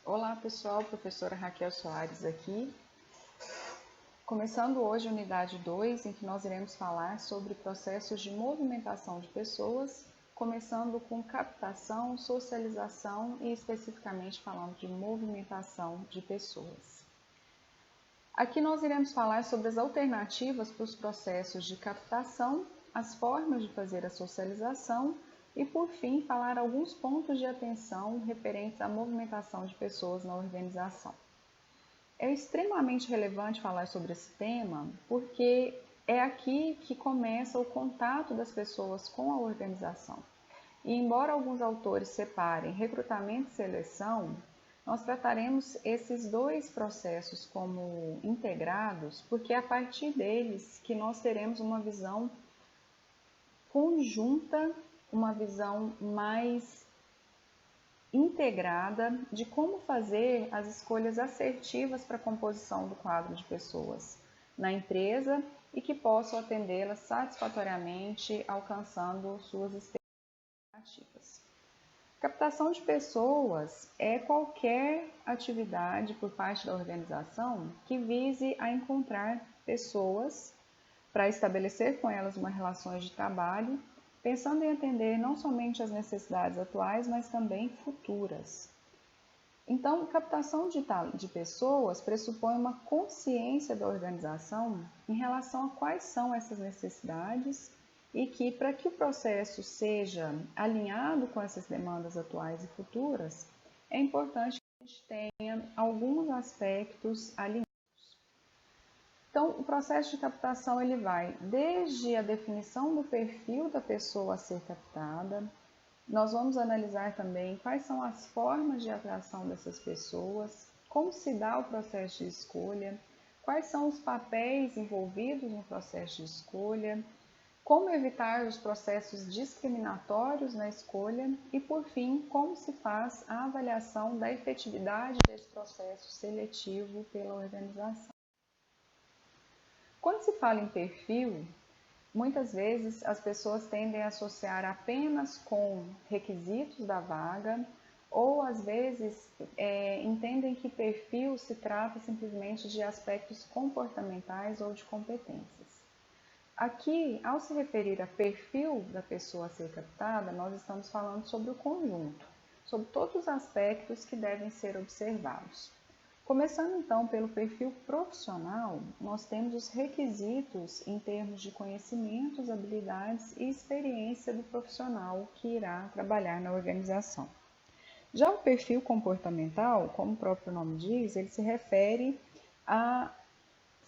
Olá pessoal, professora Raquel Soares aqui. Começando hoje a unidade 2, em que nós iremos falar sobre processos de movimentação de pessoas, começando com captação, socialização e especificamente falando de movimentação de pessoas. Aqui nós iremos falar sobre as alternativas para os processos de captação, as formas de fazer a socialização e, por fim, falar alguns pontos de atenção referentes à movimentação de pessoas na organização. É extremamente relevante falar sobre esse tema porque é aqui que começa o contato das pessoas com a organização. E embora alguns autores separem recrutamento e seleção, nós trataremos esses dois processos como integrados, porque é a partir deles que nós teremos uma visão conjunta, uma visão mais integrada de como fazer as escolhas assertivas para a composição do quadro de pessoas na empresa e que possam atendê-las satisfatoriamente, alcançando suas expectativas. Captação de pessoas é qualquer atividade por parte da organização que vise a encontrar pessoas para estabelecer com elas uma relação de trabalho, pensando em atender não somente as necessidades atuais, mas também futuras. Então, captação de pessoas pressupõe uma consciência da organização em relação a quais são essas necessidades e que, para que o processo seja alinhado com essas demandas atuais e futuras, é importante que a gente tenha alguns aspectos alinhados. Então, o processo de captação ele vai desde a definição do perfil da pessoa a ser captada. Nós vamos analisar também quais são as formas de atração dessas pessoas, como se dá o processo de escolha, quais são os papéis envolvidos no processo de escolha, como evitar os processos discriminatórios na escolha e, por fim, como se faz a avaliação da efetividade desse processo seletivo pela organização. Quando se fala em perfil, muitas vezes as pessoas tendem a associar apenas com requisitos da vaga ou às vezes entendem que perfil se trata simplesmente de aspectos comportamentais ou de competências. Aqui, ao se referir a perfil da pessoa a ser captada, nós estamos falando sobre o conjunto, sobre todos os aspectos que devem ser observados. Começando então pelo perfil profissional, nós temos os requisitos em termos de conhecimentos, habilidades e experiência do profissional que irá trabalhar na organização. Já o perfil comportamental, como o próprio nome diz, ele se refere às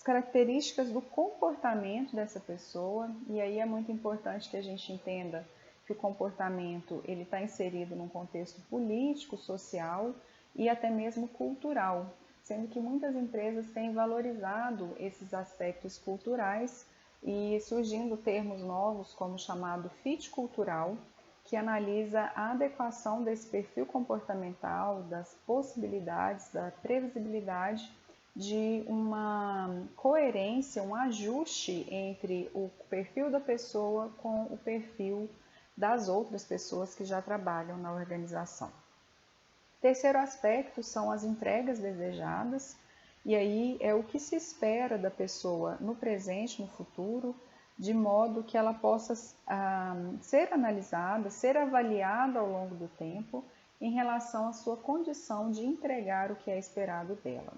características do comportamento dessa pessoa, e aí é muito importante que a gente entenda que o comportamento ele está inserido num contexto político, social e até mesmo cultural, sendo que muitas empresas têm valorizado esses aspectos culturais e surgindo termos novos como o chamado fit cultural, que analisa a adequação desse perfil comportamental, das possibilidades, da previsibilidade de uma coerência, um ajuste entre o perfil da pessoa com o perfil das outras pessoas que já trabalham na organização. Terceiro aspecto são as entregas desejadas, e aí é o que se espera da pessoa no presente, no futuro, de modo que ela possa ser analisada, ser avaliada ao longo do tempo em relação à sua condição de entregar o que é esperado dela.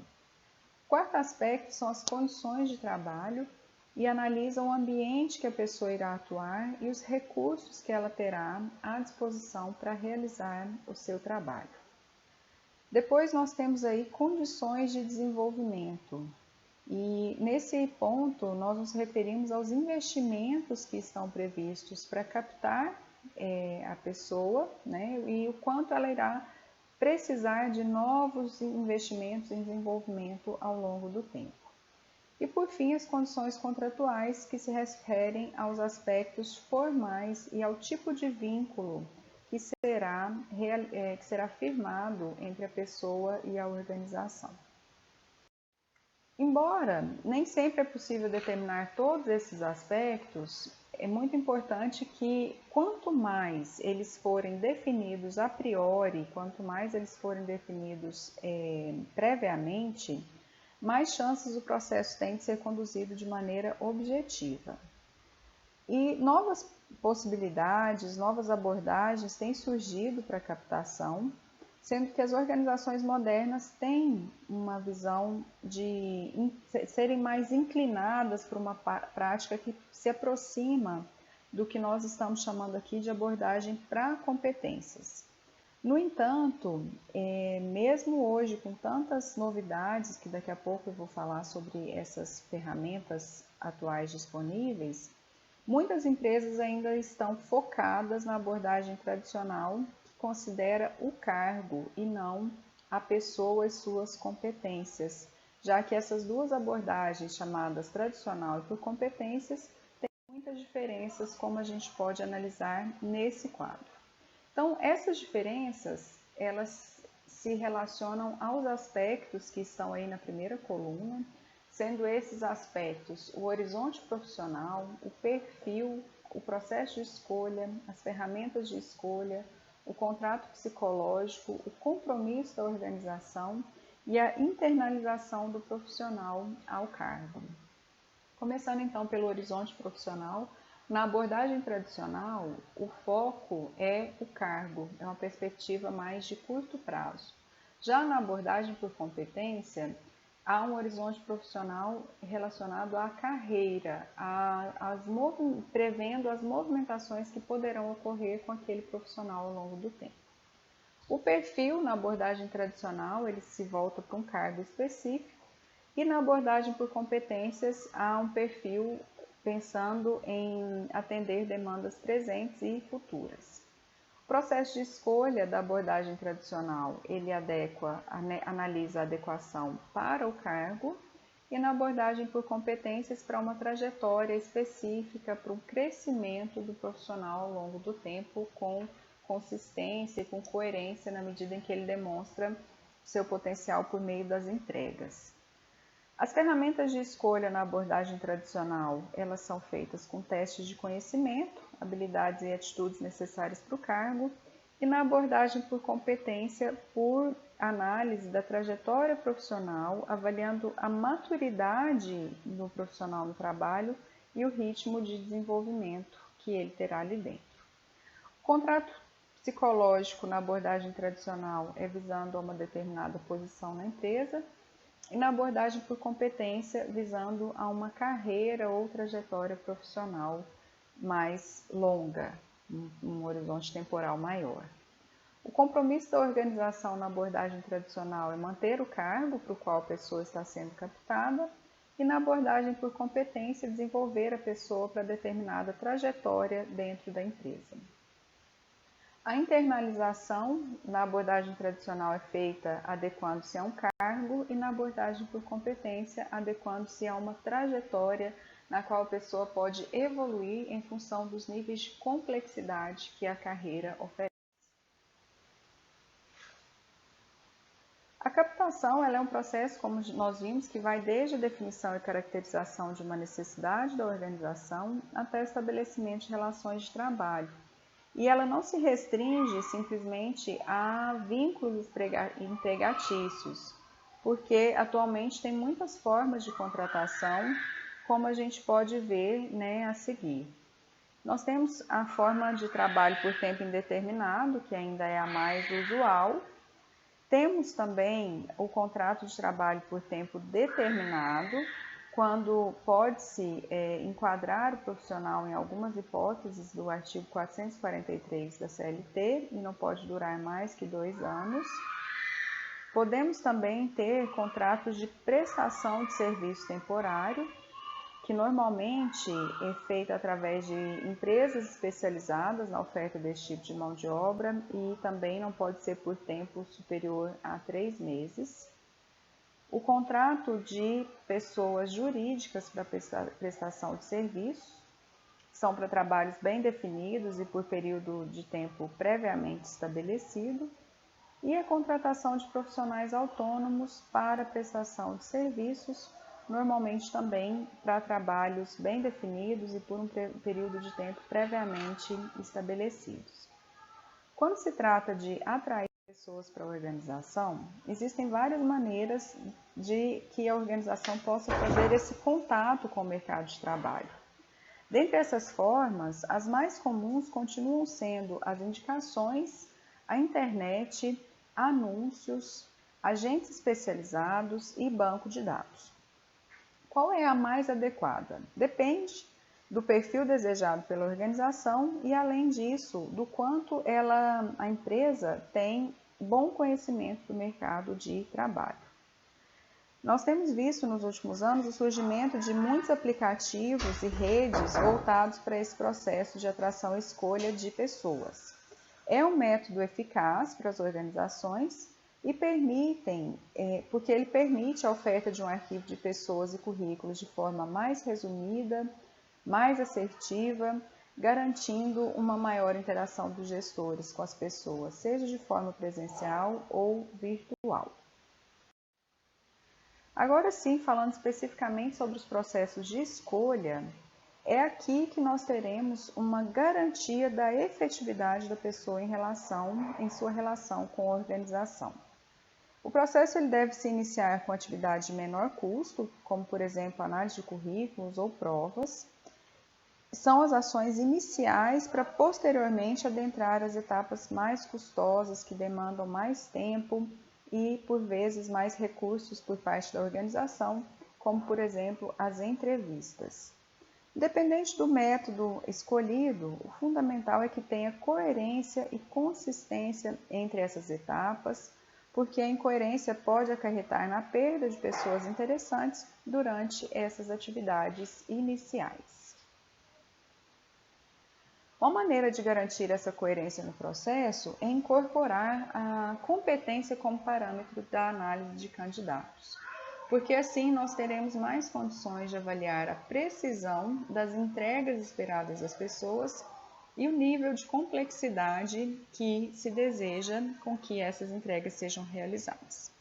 O quarto aspecto são as condições de trabalho e analisam o ambiente que a pessoa irá atuar e os recursos que ela terá à disposição para realizar o seu trabalho. Depois nós temos aí condições de desenvolvimento e nesse ponto nós nos referimos aos investimentos que estão previstos para captar a pessoa, né, e o quanto ela irá precisar de novos investimentos em desenvolvimento ao longo do tempo. E por fim, as condições contratuais que se referem aos aspectos formais e ao tipo de vínculo que será firmado entre a pessoa e a organização. Embora nem sempre é possível determinar todos esses aspectos, é muito importante que quanto mais eles forem definidos a priori, quanto mais eles forem definidos previamente, mais chances o processo tem de ser conduzido de maneira objetiva. E novas possibilidades, novas abordagens têm surgido para a captação, sendo que as organizações modernas têm uma visão de serem mais inclinadas para uma prática que se aproxima do que nós estamos chamando aqui de abordagem para competências. No entanto, mesmo hoje com tantas novidades, que daqui a pouco eu vou falar sobre essas ferramentas atuais disponíveis, muitas empresas ainda estão focadas na abordagem tradicional, que considera o cargo e não a pessoa e suas competências, já que essas duas abordagens, chamadas tradicional e por competências, têm muitas diferenças, como a gente pode analisar nesse quadro. Então, essas diferenças, elas se relacionam aos aspectos que estão aí na primeira coluna, sendo esses aspectos o horizonte profissional, o perfil, o processo de escolha, as ferramentas de escolha, o contrato psicológico, o compromisso da organização e a internalização do profissional ao cargo. Começando então pelo horizonte profissional, na abordagem tradicional, o foco é o cargo, é uma perspectiva mais de curto prazo. Já na abordagem por competência, há um horizonte profissional relacionado à carreira, prevendo as movimentações que poderão ocorrer com aquele profissional ao longo do tempo. O perfil, na abordagem tradicional, ele se volta para um cargo específico, e na abordagem por competências, há um perfil pensando em atender demandas presentes e futuras. O processo de escolha da abordagem tradicional, ele analisa a adequação para o cargo, e na abordagem por competências para uma trajetória específica, para um crescimento do profissional ao longo do tempo, com consistência e com coerência na medida em que ele demonstra seu potencial por meio das entregas. As ferramentas de escolha na abordagem tradicional, elas são feitas com testes de conhecimento, habilidades e atitudes necessárias para o cargo, e na abordagem por competência, por análise da trajetória profissional, avaliando a maturidade do profissional no trabalho e o ritmo de desenvolvimento que ele terá ali dentro. O contrato psicológico na abordagem tradicional é visando a uma determinada posição na empresa, e na abordagem por competência, visando a uma carreira ou trajetória profissional mais longa, um horizonte temporal maior. O compromisso da organização na abordagem tradicional é manter o cargo para o qual a pessoa está sendo captada, e na abordagem por competência, desenvolver a pessoa para determinada trajetória dentro da empresa. A internalização na abordagem tradicional é feita adequando-se a um cargo, e na abordagem por competência, adequando-se a uma trajetória na qual a pessoa pode evoluir em função dos níveis de complexidade que a carreira oferece. A captação ela é um processo, como nós vimos, que vai desde a definição e caracterização de uma necessidade da organização até o estabelecimento de relações de trabalho. E ela não se restringe simplesmente a vínculos empregatícios, porque atualmente tem muitas formas de contratação, como a gente pode ver, a seguir. Nós temos a forma de trabalho por tempo indeterminado, que ainda é a mais usual. Temos também o contrato de trabalho por tempo determinado, quando pode-se enquadrar o profissional em algumas hipóteses do artigo 443 da CLT e não pode durar mais que 2 anos. Podemos também ter contratos de prestação de serviço temporário, que normalmente é feito através de empresas especializadas na oferta desse tipo de mão de obra e também não pode ser por tempo superior a 3 meses. O contrato de pessoas jurídicas para prestação de serviços são para trabalhos bem definidos e por período de tempo previamente estabelecido. E a contratação de profissionais autônomos para prestação de serviços normalmente também para trabalhos bem definidos e por um período de tempo previamente estabelecidos. Quando se trata de atrair pessoas para a organização, existem várias maneiras de que a organização possa fazer esse contato com o mercado de trabalho. Dentre essas formas, as mais comuns continuam sendo as indicações, a internet, anúncios, agentes especializados e banco de dados. Qual é a mais adequada? Depende do perfil desejado pela organização e, além disso, do quanto a empresa tem bom conhecimento do mercado de trabalho. Nós temos visto nos últimos anos o surgimento de muitos aplicativos e redes voltados para esse processo de atração e escolha de pessoas. É um método eficaz para as organizações e porque ele permite a oferta de um arquivo de pessoas e currículos de forma mais resumida, mais assertiva, garantindo uma maior interação dos gestores com as pessoas, seja de forma presencial ou virtual. Agora sim, falando especificamente sobre os processos de escolha, é aqui que nós teremos uma garantia da efetividade da pessoa em sua relação com a organização. O processo ele deve se iniciar com atividades de menor custo, como por exemplo análise de currículos ou provas. São as ações iniciais para posteriormente adentrar as etapas mais custosas que demandam mais tempo e, por vezes, mais recursos por parte da organização, como, por exemplo, as entrevistas. Independente do método escolhido, o fundamental é que tenha coerência e consistência entre essas etapas, porque a incoerência pode acarretar na perda de pessoas interessantes durante essas atividades iniciais. Uma maneira de garantir essa coerência no processo é incorporar a competência como parâmetro da análise de candidatos, porque assim nós teremos mais condições de avaliar a precisão das entregas esperadas das pessoas e o nível de complexidade que se deseja com que essas entregas sejam realizadas.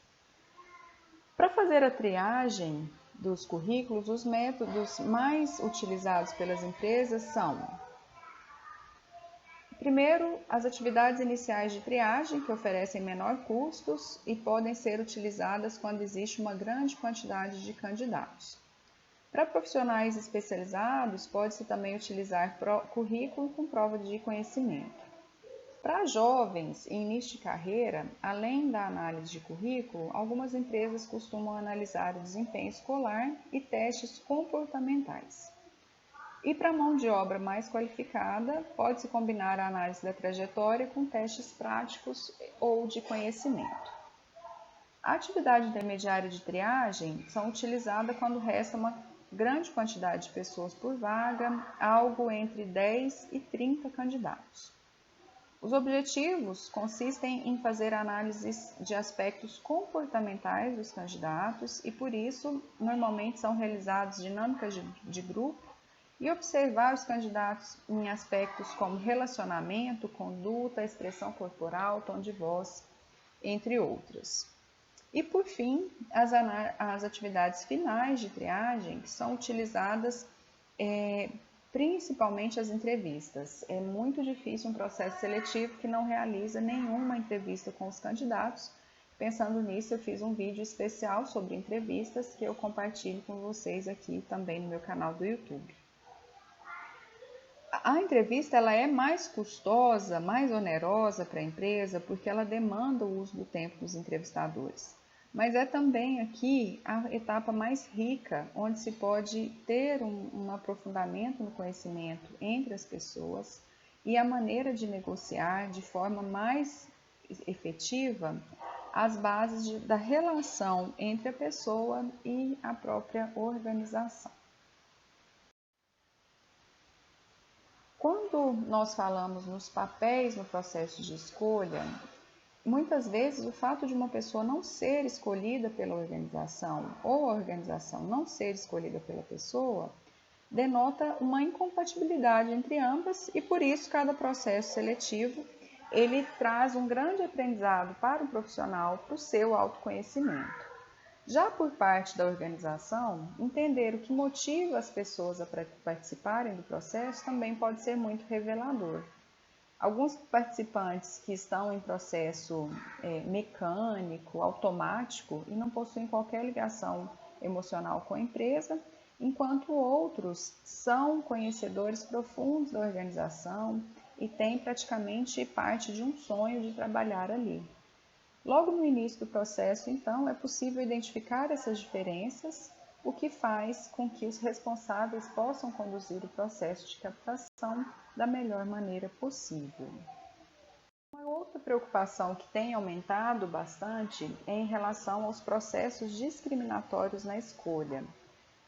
Para fazer a triagem dos currículos, os métodos mais utilizados pelas empresas são: primeiro, as atividades iniciais de triagem, que oferecem menor custos e podem ser utilizadas quando existe uma grande quantidade de candidatos. Para profissionais especializados, pode-se também utilizar currículo com prova de conhecimento. Para jovens em início de carreira, além da análise de currículo, algumas empresas costumam analisar o desempenho escolar e testes comportamentais. E para a mão de obra mais qualificada, pode-se combinar a análise da trajetória com testes práticos ou de conhecimento. A atividade intermediária de triagem são utilizadas quando resta uma grande quantidade de pessoas por vaga, algo entre 10 e 30 candidatos. Os objetivos consistem em fazer análises de aspectos comportamentais dos candidatos e, por isso, normalmente são realizadas dinâmicas de grupo e observar os candidatos em aspectos como relacionamento, conduta, expressão corporal, tom de voz, entre outros. E, por fim, as atividades finais de triagem, que são utilizadas principalmente as entrevistas. É muito difícil um processo seletivo que não realiza nenhuma entrevista com os candidatos. Pensando nisso, eu fiz um vídeo especial sobre entrevistas que eu compartilho com vocês aqui também no meu canal do YouTube. A entrevista ela é mais custosa, mais onerosa para a empresa, porque ela demanda o uso do tempo dos entrevistadores. Mas é também aqui a etapa mais rica, onde se pode ter um aprofundamento no conhecimento entre as pessoas e a maneira de negociar de forma mais efetiva as bases da relação entre a pessoa e a própria organização. Quando nós falamos nos papéis no processo de escolha, muitas vezes o fato de uma pessoa não ser escolhida pela organização ou a organização não ser escolhida pela pessoa denota uma incompatibilidade entre ambas e por isso cada processo seletivo ele traz um grande aprendizado para o profissional, para o seu autoconhecimento. Já por parte da organização, entender o que motiva as pessoas a participarem do processo também pode ser muito revelador. Alguns participantes que estão em processo mecânico, automático e não possuem qualquer ligação emocional com a empresa, enquanto outros são conhecedores profundos da organização e têm praticamente parte de um sonho de trabalhar ali. Logo no início do processo, então, é possível identificar essas diferenças, o que faz com que os responsáveis possam conduzir o processo de captação da melhor maneira possível. Uma outra preocupação que tem aumentado bastante é em relação aos processos discriminatórios na escolha.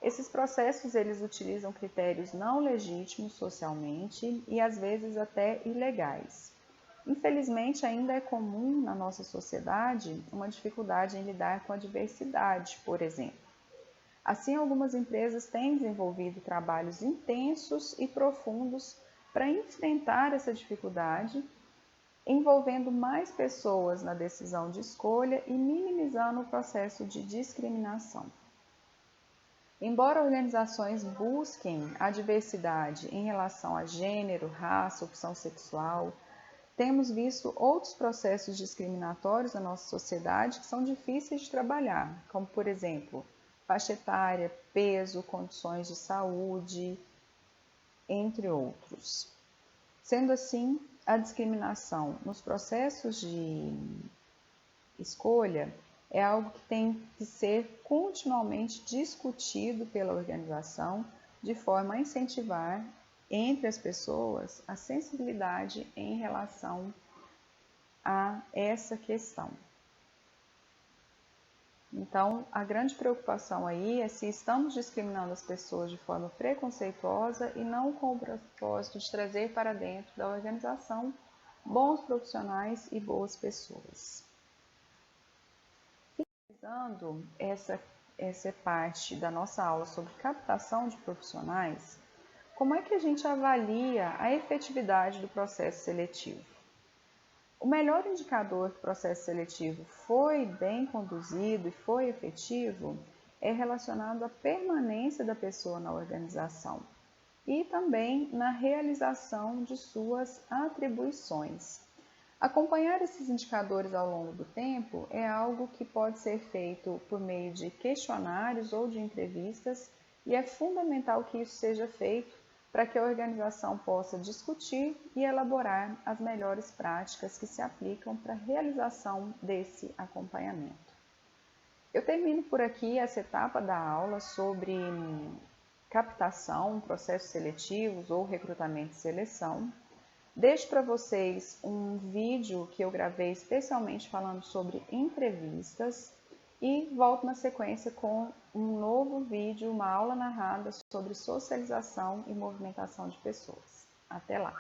Esses processos eles utilizam critérios não legítimos socialmente e às vezes até ilegais. Infelizmente, ainda é comum na nossa sociedade uma dificuldade em lidar com a diversidade, por exemplo. Assim, algumas empresas têm desenvolvido trabalhos intensos e profundos para enfrentar essa dificuldade, envolvendo mais pessoas na decisão de escolha e minimizando o processo de discriminação. Embora organizações busquem a diversidade em relação a gênero, raça, opção sexual, temos visto outros processos discriminatórios na nossa sociedade que são difíceis de trabalhar, como, por exemplo, faixa etária, peso, condições de saúde, entre outros. Sendo assim, a discriminação nos processos de escolha é algo que tem que ser continuamente discutido pela organização de forma a incentivar entre as pessoas a sensibilidade em relação a essa questão. Então, a grande preocupação aí é se estamos discriminando as pessoas de forma preconceituosa e não com o propósito de trazer para dentro da organização bons profissionais e boas pessoas. Finalizando essa parte da nossa aula sobre captação de profissionais, como é que a gente avalia a efetividade do processo seletivo? O melhor indicador que o processo seletivo foi bem conduzido e foi efetivo é relacionado à permanência da pessoa na organização e também na realização de suas atribuições. Acompanhar esses indicadores ao longo do tempo é algo que pode ser feito por meio de questionários ou de entrevistas e é fundamental que isso seja feito para que a organização possa discutir e elaborar as melhores práticas que se aplicam para a realização desse acompanhamento. Eu termino por aqui essa etapa da aula sobre captação, processos seletivos ou recrutamento e seleção. Deixo para vocês um vídeo que eu gravei especialmente falando sobre entrevistas e volto na sequência com um novo vídeo, uma aula narrada sobre socialização e movimentação de pessoas. Até lá!